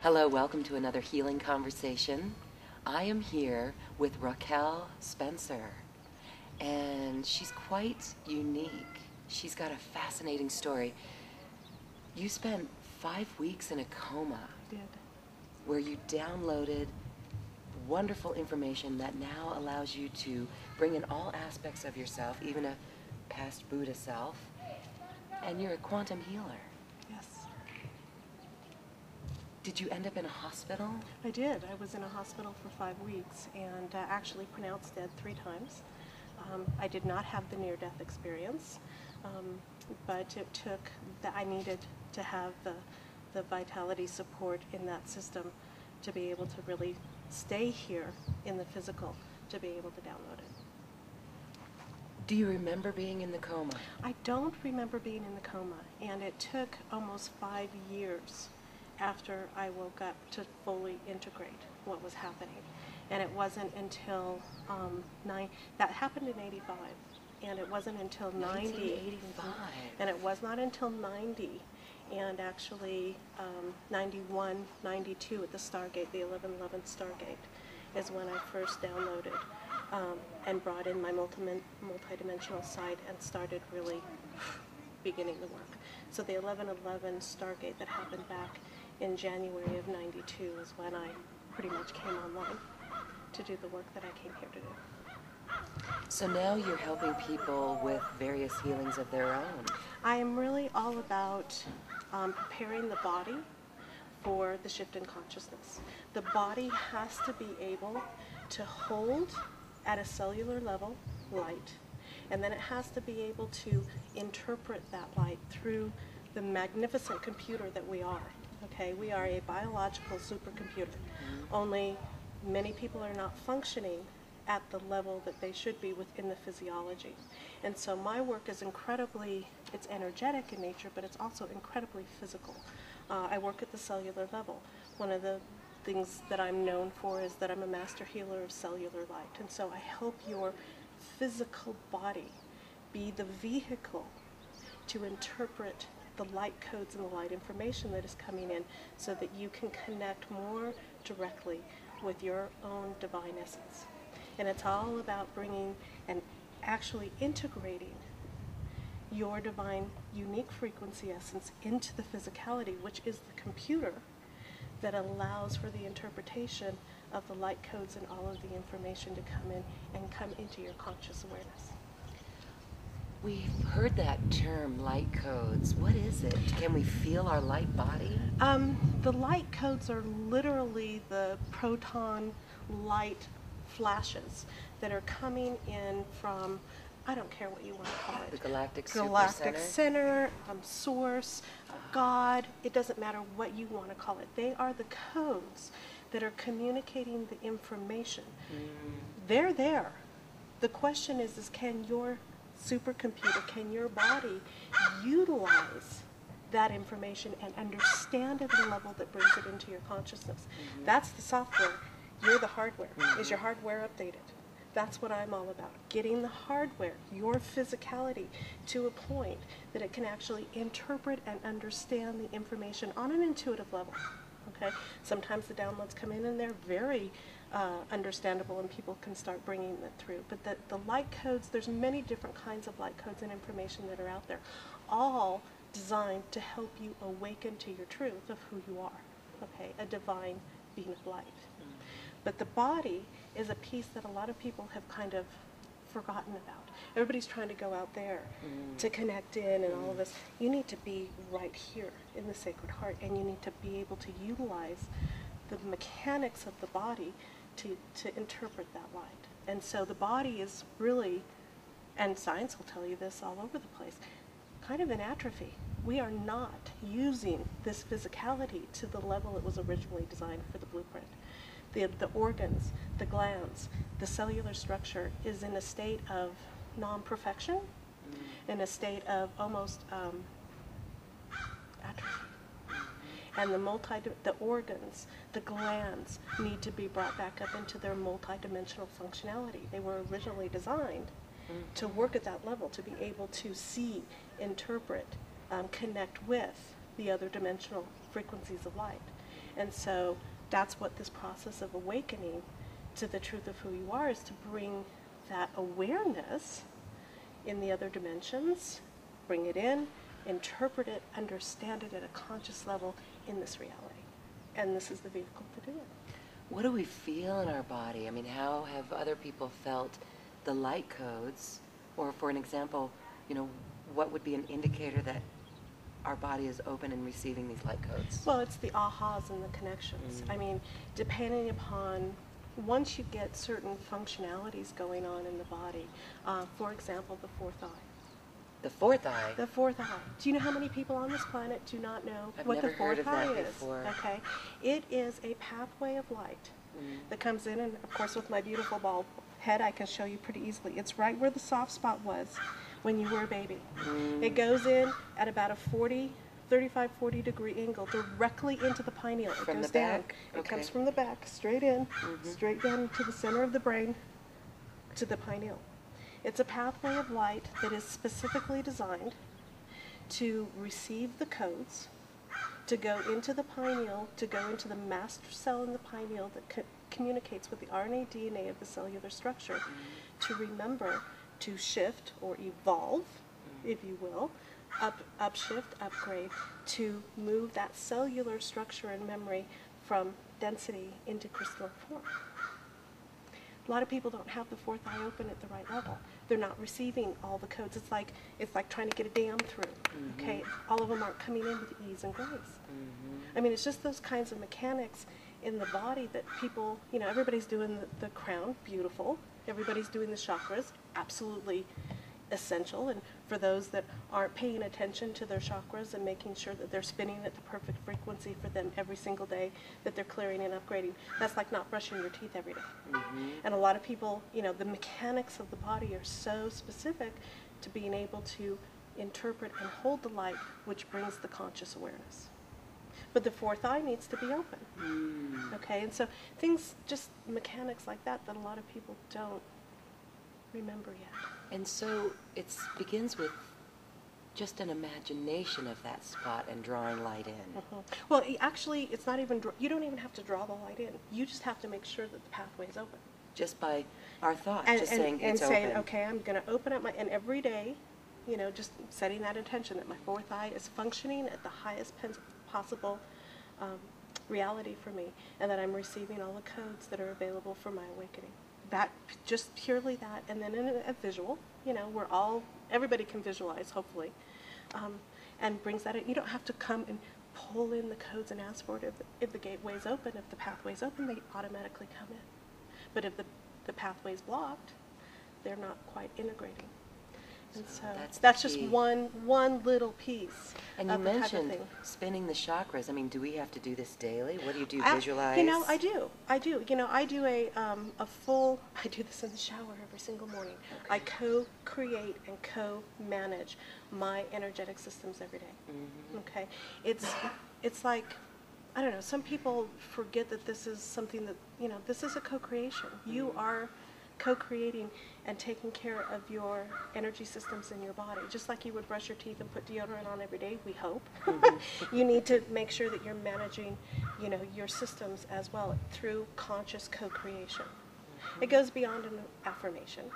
Hello, welcome to another healing conversation. I am here with Raquel Spencer, and she's quite unique. She's got a fascinating story. You spent 5 weeks in a coma. I did. Where you downloaded wonderful information that now allows you to bring in all aspects of yourself, even a past Buddha self, and you're a quantum healer. Yes. Did you end up in a hospital? I did. I was in a hospital for 5 weeks and actually pronounced dead 3 times. I did not have the near-death experience, but it took that I needed to have the vitality support in that system to be able to really stay here in the physical, to be able to download it. Do you remember being in the coma? I don't remember being in the coma, and it took almost 5 years after I woke up to fully integrate what was happening. And it wasn't until that happened in 85, and it wasn't until 90. 1985. And it was not until 90, and actually 91, 92 at the Stargate, the 1111 Stargate, is when I first downloaded and brought in my multidimensional side and started really beginning the work. So the 1111 Stargate that happened back in January of 92 is when I pretty much came online to do the work that I came here to do. So now you're helping people with various healings of their own. I am really all about preparing the body for the shift in consciousness. The body has to be able to hold at a cellular level light, and then it has to be able to interpret that light through the magnificent computer that we are. Okay, we are a biological supercomputer. Only many people are not functioning at the level that they should be within the physiology. And so my work is it's energetic in nature, but it's also incredibly physical. I work at the cellular level. One of the things that I'm known for is that I'm a master healer of cellular light. And so I help your physical body be the vehicle to interpret the light codes and the light information that is coming in so that you can connect more directly with your own divine essence. And it's all about bringing and actually integrating your divine unique frequency essence into the physicality, which is the computer that allows for the interpretation of the light codes and all of the information to come in and come into your conscious awareness. We've heard that term, light codes. What is it? Can we feel our light body? The light codes are literally the proton light flashes that are coming in from, I don't care what you want to call it. The galactic center, source, God, it doesn't matter what you want to call it. They are the codes that are communicating the information. They're there. The question is can your supercomputer, can your body utilize that information and understand it at a level that brings it into your consciousness? That's the software. You're the hardware. Is your hardware updated? That's what I'm all about. Getting the hardware, your physicality, to a point that it can actually interpret and understand the information on an intuitive level. Okay? Sometimes the downloads come in and they're very understandable and people can start bringing it through. But the light codes, there's many different kinds of light codes and information that are out there, all designed to help you awaken to your truth of who you are, okay, a divine being of light. But the body is a piece that a lot of people have kind of forgotten about. Everybody's trying to go out there to connect in and all of this. You need to be right here in the Sacred Heart, and you need to be able to utilize the mechanics of the body to interpret that light. And so the body is really, and science will tell you this all over the place, kind of in atrophy. We are not using this physicality to the level it was originally designed for the blueprint. The organs, the glands, the cellular structure is in a state of non-perfection, in a state of almost atrophy. And the organs, the glands need to be brought back up into their multidimensional functionality. They were originally designed to work at that level, to be able to see, interpret, connect with the other dimensional frequencies of light. And so that's what this process of awakening to the truth of who you are is, to bring that awareness in the other dimensions, bring it in, interpret it, understand it at a conscious level in this reality. And this is the vehicle to do it. What do we feel in our body? I mean, how have other people felt the light codes? Or for an example, you know, what would be an indicator that our body is open and receiving these light codes? Well, it's the ahas and the connections. I mean, depending upon, once you get certain functionalities going on in the body, for example, the fourth eye. The fourth eye? The fourth eye. Do you know how many people on this planet do not know I've what never the fourth heard of eye that is? before. Okay. It is a pathway of light that comes in, and of course with my beautiful bald head I can show you pretty easily. It's right where the soft spot was when you were a baby. It goes in at about a 35, 40 degree angle directly into the pineal. It From goes the down. back? It Okay. comes from the back, straight in, straight down to the center of the brain, to the pineal. It's a pathway of light that is specifically designed to receive the codes, to go into the pineal, to go into the master cell in the pineal that communicates with the RNA DNA of the cellular structure, to remember to shift or evolve, if you will, upshift, upgrade, to move that cellular structure and memory from density into crystalline form. A lot of people don't have the fourth eye open at the right level. They're not receiving all the codes. It's like trying to get a dam through. Okay, all of them aren't coming in with ease and grace. I mean, it's just those kinds of mechanics in the body that people, you know, everybody's doing the crown, beautiful. Everybody's doing the chakras, absolutely essential. And for those that aren't paying attention to their chakras and making sure that they're spinning at the perfect frequency for them every single day, that they're clearing and upgrading, that's like not brushing your teeth every day. And a lot of people, you know, the mechanics of the body are so specific to being able to interpret and hold the light, which brings the conscious awareness. But the fourth eye needs to be open. Okay, and so things, just mechanics like that a lot of people don't remember yet. And so it begins with just an imagination of that spot and drawing light in. Well, actually, it's not even, you don't even have to draw the light in. You just have to make sure that the pathway is open. Just by our thought, And saying it's saying, open. okay, I'm going to open up and every day, you know, just setting that intention that my fourth eye is functioning at the highest possible reality for me, and that I'm receiving all the codes that are available for my awakening. That, just purely that, and then in a visual, you know, everybody can visualize, hopefully, and brings that in. You don't have to come and pull in the codes and ask for it. If the gateway's open, if the pathway's open, they automatically come in. But if the pathway's blocked, they're not quite integrating. And so that's just key. one little piece. And you of the type of mentioned thing. spinning the chakras. I mean, do we have to do this daily? What do you do? You Visualize? know, I do. You know, I do I do this in the shower every single morning. Okay. I co-create and co-manage my energetic systems every day. Okay? It's like, I don't know, some people forget that this is something that, you know, this is a co-creation. You are co-creating and taking care of your energy systems in your body. Just like you would brush your teeth and put deodorant on every day, we hope. You need to make sure that you're managing, you know, your systems as well through conscious co-creation. It goes beyond an affirmation,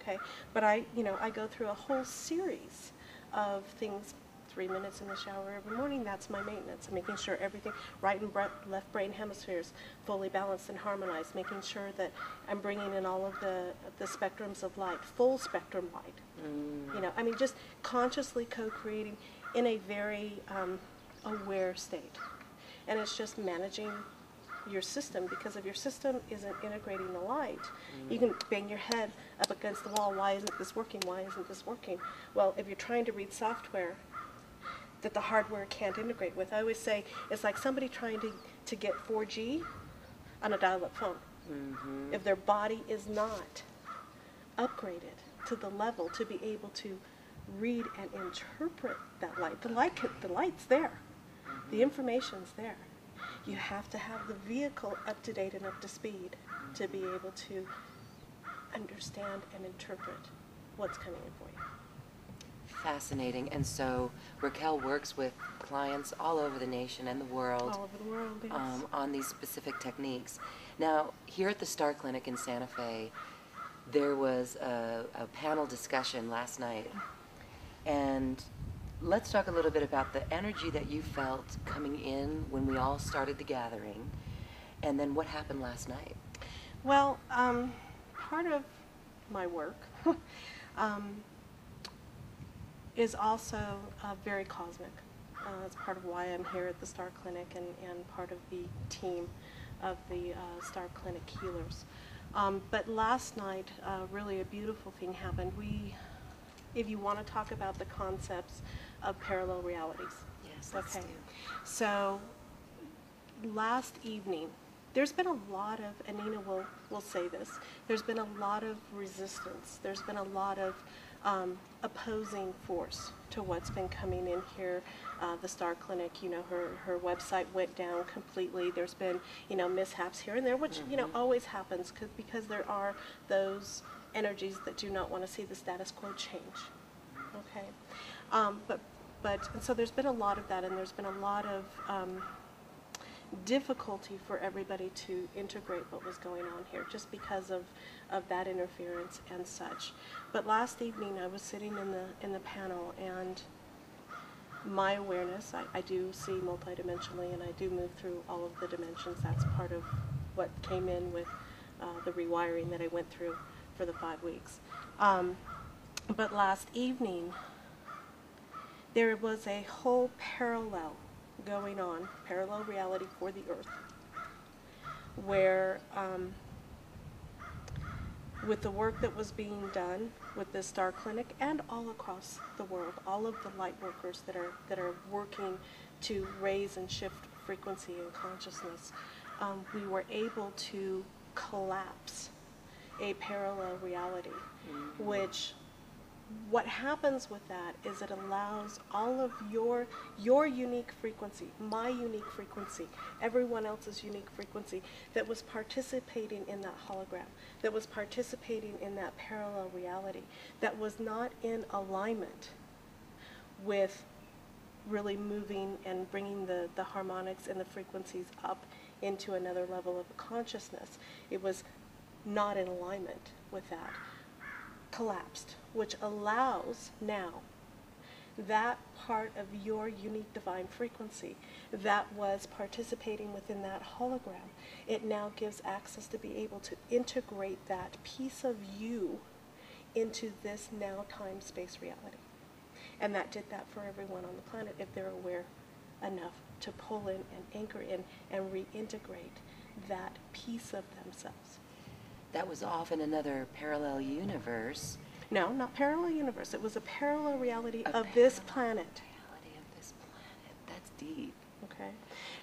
okay? But I go through a whole series of things. 3 minutes in the shower every morning, that's my maintenance. Making sure everything, right and left brain hemispheres fully balanced and harmonized, making sure that I'm bringing in all of the spectrums of light, full spectrum light. You know, I mean, just consciously co-creating in a very aware state. And it's just managing your system, because if your system isn't integrating the light, you can bang your head up against the wall. Why isn't this working? Why isn't this working? Well, if you're trying to read software that the hardware can't integrate with. I always say it's like somebody trying to get 4G on a dial-up phone. If their body is not upgraded to the level to be able to read and interpret that light, the light's there. The information's there. You have to have the vehicle up to date and up to speed to be able to understand and interpret what's coming in for you. fascinating. And so Raquel works with clients all over the nation and the world. All over the world, yes. On these specific techniques. Now, here at the Star Clinic in Santa Fe, there was a panel discussion last night. And let's talk a little bit about the energy that you felt coming in when we all started the gathering, and then what happened last night. Well, part of my work is also very cosmic. It's part of why I'm here at the Star Clinic and part of the team of the Star Clinic healers. But last night, really a beautiful thing happened. If you want to talk about the concepts of parallel realities. Yes, let's do. So last evening, there's been a lot of, and Nina will say this, there's been a lot of resistance. There's been a lot of opposing force to what's been coming in here. The Star Clinic, you know, her website went down completely. There's been, you know, mishaps here and there, which, you know, always happens because there are those energies that do not want to see the status quo change. Okay, and so there's been a lot of that, and there's been a lot of difficulty for everybody to integrate what was going on here, just because of that interference and such. But last evening, I was sitting in the panel, and my awareness, I do see multidimensionally, and I do move through all of the dimensions. That's part of what came in with the rewiring that I went through for the 5 weeks. But last evening, there was a whole parallel going on, parallel reality for the Earth, where with the work that was being done with the Star Clinic and all across the world, all of the light workers that are working to raise and shift frequency and consciousness, we were able to collapse a parallel reality, which what happens with that is it allows all of your unique frequency, my unique frequency, everyone else's unique frequency that was participating in that hologram, that was participating in that parallel reality, that was not in alignment with really moving and bringing the harmonics and the frequencies up into another level of consciousness. It was not in alignment with that. Collapsed, which allows now that part of your unique divine frequency that was participating within that hologram, it now gives access to be able to integrate that piece of you into this now time-space reality. And that did that for everyone on the planet if they're aware enough to pull in and anchor in and reintegrate that piece of themselves. That was off in another parallel universe. No, not parallel universe. It was a parallel reality of this planet. Reality of this planet. That's deep. Okay.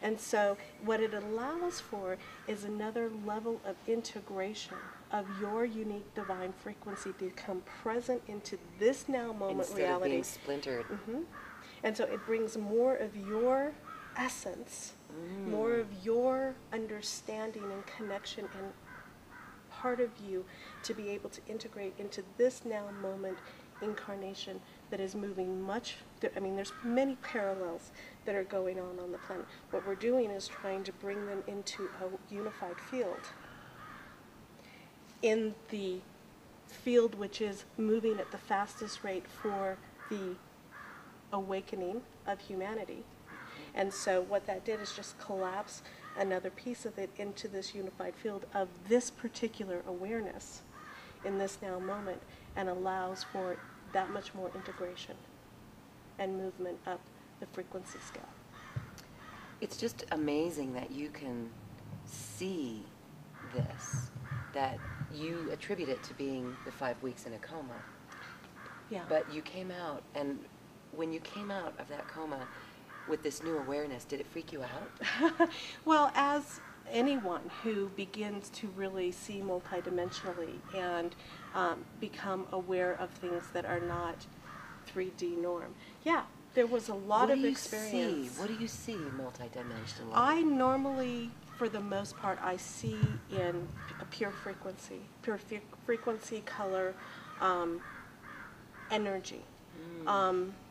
And so what it allows for is another level of integration of your unique divine frequency to come present into this now moment Instead reality. Of being splintered. And so it brings more of your essence, more of your understanding and connection and part of you to be able to integrate into this now moment incarnation that is moving much. I mean, there's many parallels that are going on the planet. What we're doing is trying to bring them into a unified field. In the field which is moving at the fastest rate for the awakening of humanity. And so what that did is just collapse another piece of it into this unified field of this particular awareness in this now moment, and allows for that much more integration and movement up the frequency scale. It's just amazing that you can see this, that you attribute it to being the 5 weeks in a coma. Yeah. But you came out, and when you came out of that coma with this new awareness, did it freak you out? Well, as anyone who begins to really see multidimensionally and become aware of things that are not 3D norm, yeah, there was a lot of experience. What do you see multidimensionally? I normally, for the most part, I see in a pure frequency, color, energy.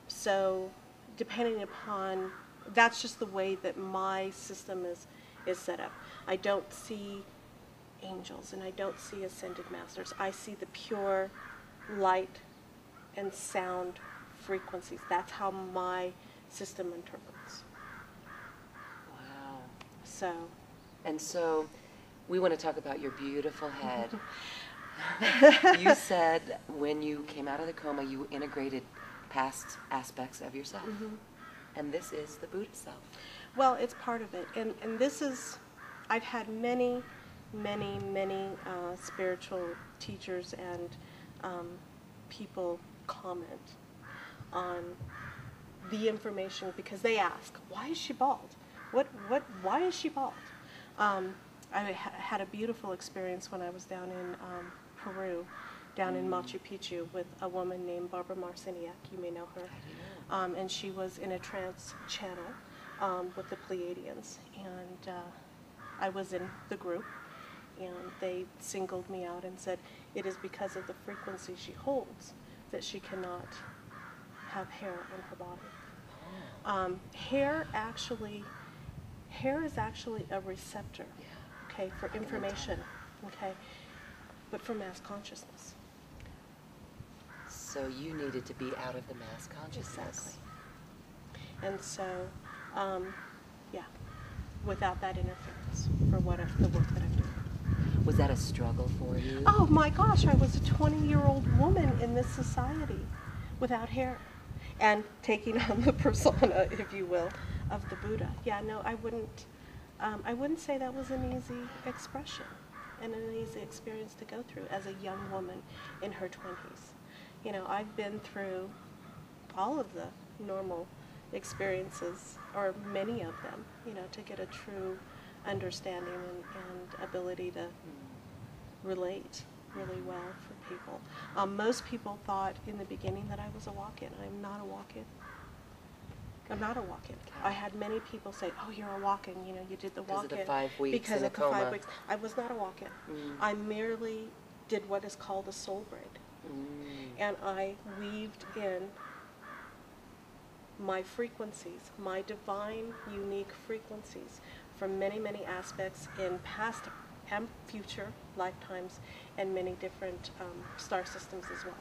So depending upon, that's just the way that my system is set up. I don't see angels and I don't see ascended masters. I see the pure light and sound frequencies. That's how my system interprets. Wow. So. And so we want to talk about your beautiful head. You said when you came out of the coma, you integrated past aspects of yourself. And this is the Buddha self. Well, it's part of it. And this is, I've had many spiritual teachers and people comment on the information because they ask, why is she bald? Why is she bald? I had a beautiful experience when I was down in Peru, down in Machu Picchu, with a woman named Barbara Marciniak. You may know her. And she was in a trance channel with the Pleiadians. And I was in the group, and they singled me out and said, it is because of the frequency she holds that she cannot have hair on her body. Hair is actually a receptor, okay, for information, okay, but for mass consciousness. So you needed to be out of the mass consciousness. Exactly. And so, yeah, without that interference for the work that I'm doing. Was that a struggle for you? Oh my gosh, I was a 20-year-old woman in this society without hair and taking on the persona, if you will, of the Buddha. Yeah, no, I wouldn't say that was an easy expression and an easy experience to go through as a young woman in her 20s. You know, I've been through all of the normal experiences, or many of them, you know, to get a true understanding and ability to relate really well for people. Most people thought in the beginning that I was a walk-in. I'm not a walk-in. I'm not a walk-in. I had many people say, oh, you're a walk-in, you know, you did the walk-in. Because of the 5 weeks because in a of the coma. 5 weeks. I was not a walk-in. I merely did what is called a soul braid. And I weaved in my frequencies, my divine, unique frequencies from many aspects in past and future lifetimes and many different star systems as well.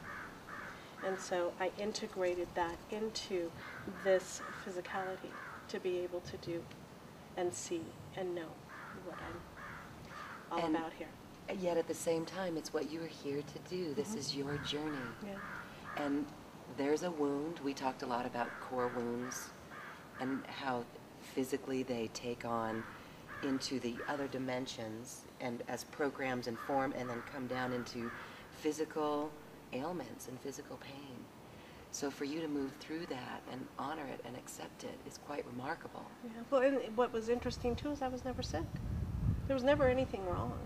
And so I integrated that into this physicality to be able to do and see and know what I'm all about here. Yet at the same time, it's what you're here to do. This is your journey. Yeah. And there's a wound. We talked a lot about core wounds and how physically they take on into the other dimensions and as programs and form and then come down into physical ailments and physical pain. So for you to move through that and honor it and accept it is quite remarkable. Yeah. Well, and what was interesting too is I was never sick. There was never anything wrong.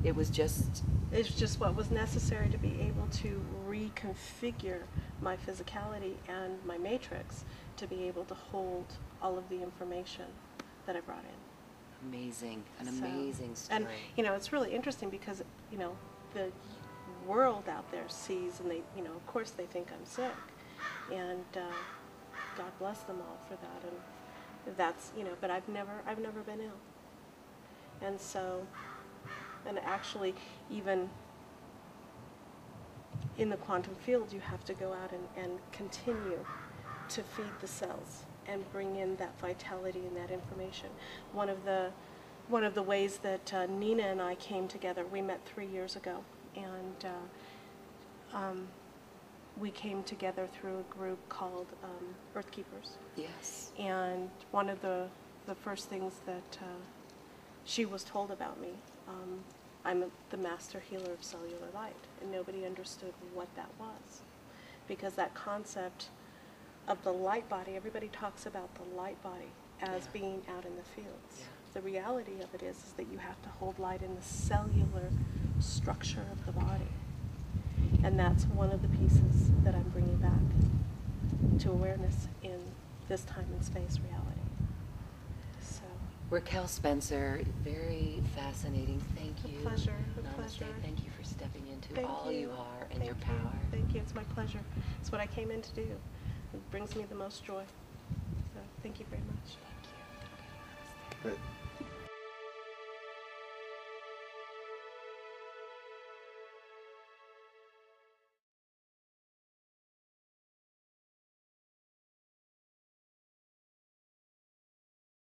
It was just... It's just what was necessary to be able to reconfigure my physicality and my matrix to be able to hold all of the information that I brought in. Amazing. An amazing story. And, you know, it's really interesting because, you know, the world out there sees and they, you know, of course they think I'm sick. And God bless them all for that. And that's, you know, but I've never been ill. And so... And actually, even in the quantum field, you have to go out and continue to feed the cells and bring in that vitality and that information. One of the ways that Nina and I came together, we met 3 years ago, and we came together through a group called Earth Keepers. Yes. And one of the first things that she was told about me, I'm the master healer of cellular light, and nobody understood what that was. Because that concept of the light body, everybody talks about the light body as being out in the fields. Yeah. The reality of it is that you have to hold light in the cellular structure of the body. And that's one of the pieces that I'm bringing back to awareness in this time and space reality. Raquel Spencer, very fascinating. Thank you. A pleasure. A Namaste. pleasure. Thank you for stepping in into Thank all you are and your Thank you. power. Thank you. It's my pleasure. It's what I came in to do. It brings me the most joy. So thank you very much. Thank you. But